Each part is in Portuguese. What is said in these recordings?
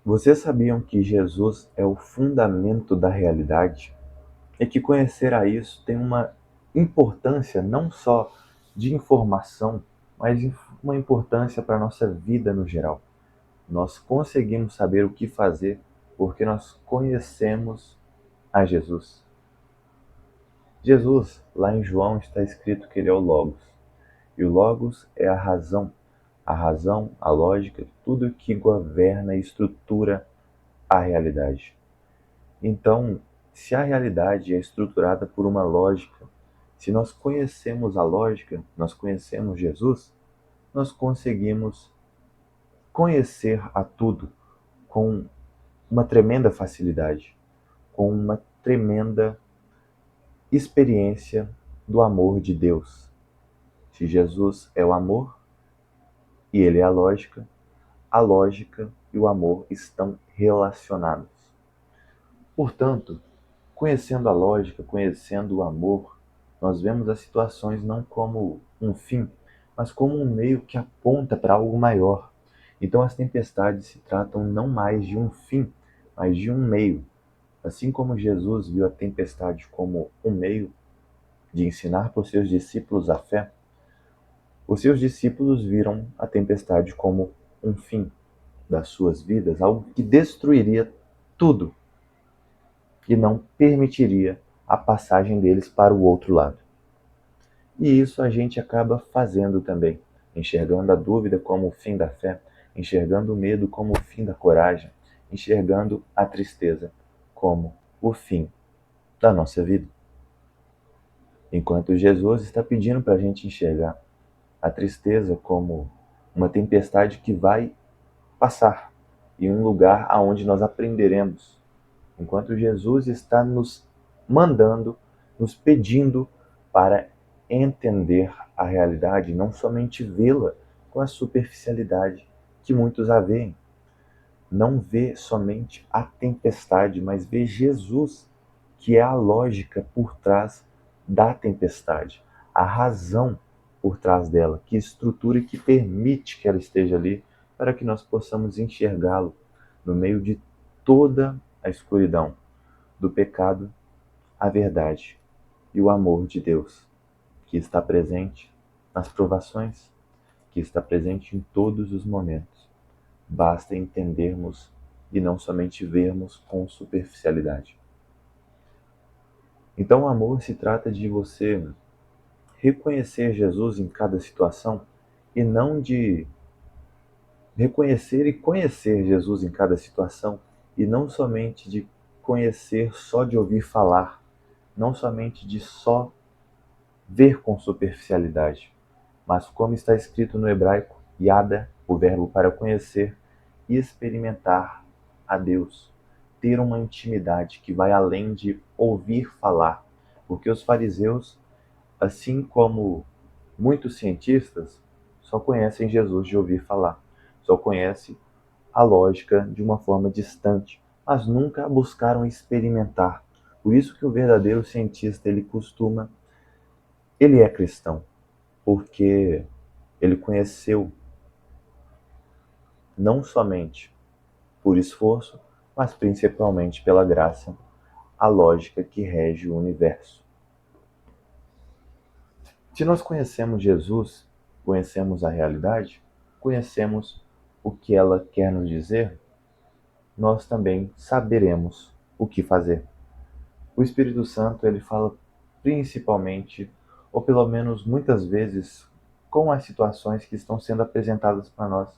Vocês sabiam que Jesus é o fundamento da realidade? E que conhecer a isso tem uma importância não só de informação, mas uma importância para a nossa vida no geral. Nós conseguimos saber o que fazer porque nós conhecemos a Jesus. Jesus, lá em João, está escrito que ele é o Logos. E o Logos é a razão, a lógica, tudo que governa e estrutura a realidade. Então, se a realidade é estruturada por uma lógica, se nós conhecemos a lógica, nós conhecemos Jesus, nós conseguimos conhecer a tudo com uma tremenda facilidade, com uma tremenda experiência do amor de Deus. Se Jesus é o amor e ele é a lógica e o amor estão relacionados. Portanto, conhecendo a lógica, conhecendo o amor, nós vemos as situações não como um fim, mas como um meio que aponta para algo maior. Então as tempestades se tratam não mais de um fim, mas de um meio. Assim como Jesus viu a tempestade como um meio de ensinar para os seus discípulos a fé, os seus discípulos viram a tempestade como um fim das suas vidas, algo que destruiria tudo e não permitiria a passagem deles para o outro lado. E isso a gente acaba fazendo também, enxergando a dúvida como o fim da fé, enxergando o medo como o fim da coragem, enxergando a tristeza como o fim da nossa vida. Enquanto Jesus está pedindo para a gente enxergar a tristeza como uma tempestade que vai passar e um lugar aonde nós aprenderemos. Enquanto Jesus está nos mandando, nos pedindo para entender a realidade, não somente vê-la com a superficialidade que muitos a veem. Não vê somente a tempestade, mas vê Jesus, que é a lógica por trás da tempestade, a razão por trás dela, que estrutura e que permite que ela esteja ali para que nós possamos enxergá-lo no meio de toda a escuridão do pecado, a verdade e o amor de Deus, que está presente nas provações, que está presente em todos os momentos. Basta entendermos e não somente vermos com superficialidade. Então, o amor se trata de você reconhecer Jesus em cada situação e não de reconhecer e conhecer Jesus em cada situação e não somente de conhecer só de ouvir falar, não somente de só ver com superficialidade, mas como está escrito no hebraico, yada, o verbo para conhecer, e experimentar a Deus, ter uma intimidade que vai além de ouvir falar, porque os fariseus, assim como muitos cientistas, só conhecem Jesus de ouvir falar, só conhecem a lógica de uma forma distante, mas nunca buscaram experimentar. Por isso que o verdadeiro cientista, ele é cristão, porque ele conheceu não somente por esforço, mas principalmente pela graça, a lógica que rege o universo. Se nós conhecemos Jesus, conhecemos a realidade, conhecemos o que ela quer nos dizer, nós também saberemos o que fazer. O Espírito Santo, ele fala principalmente, ou pelo menos muitas vezes, com as situações que estão sendo apresentadas para nós.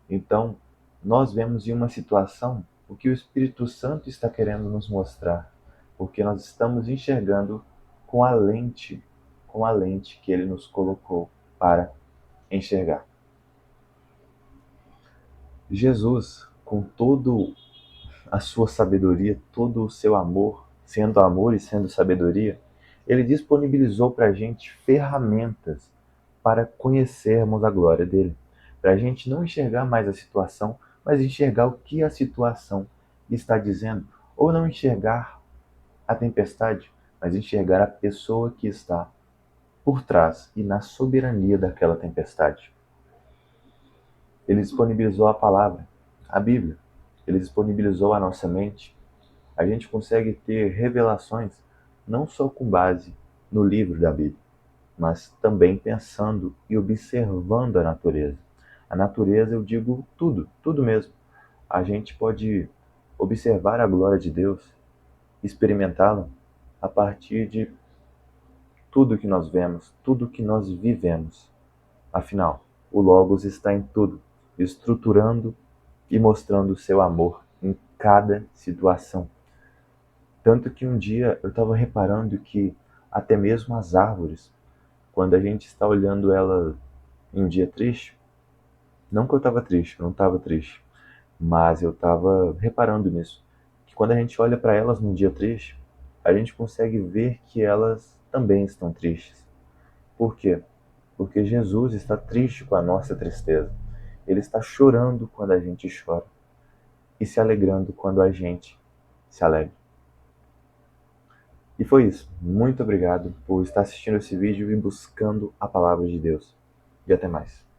Então, nós vemos em uma situação o que o Espírito Santo está querendo nos mostrar, porque nós estamos enxergando com com a lente que ele nos colocou para enxergar. Jesus, com todo a sua sabedoria, todo o seu amor e sendo sabedoria, ele disponibilizou para a gente ferramentas para conhecermos a glória dele. Para a gente não enxergar mais a situação, mas enxergar o que a situação está dizendo. Ou não enxergar a tempestade, mas enxergar a pessoa que está por trás e na soberania daquela tempestade. Ele disponibilizou a palavra, a Bíblia. Ele disponibilizou a nossa mente, a gente consegue ter revelações não só com base no livro da Bíblia, mas também pensando e observando a natureza. A natureza, eu digo tudo, tudo mesmo. A gente pode observar a glória de Deus, experimentá-la a partir de tudo que nós vemos, tudo que nós vivemos. Afinal, o Logos está em tudo, estruturando e mostrando o seu amor em cada situação. Tanto que um dia eu estava reparando que até mesmo as árvores, quando a gente está olhando elas em um dia triste, não que eu estava triste, eu não estava triste, mas eu estava reparando nisso, que quando a gente olha para elas num dia triste, a gente consegue ver que elas também estão tristes. Por quê? Porque Jesus está triste com a nossa tristeza. Ele está chorando quando a gente chora e se alegrando quando a gente se alegra. E foi isso. Muito obrigado por estar assistindo esse vídeo e buscando a palavra de Deus. E até mais.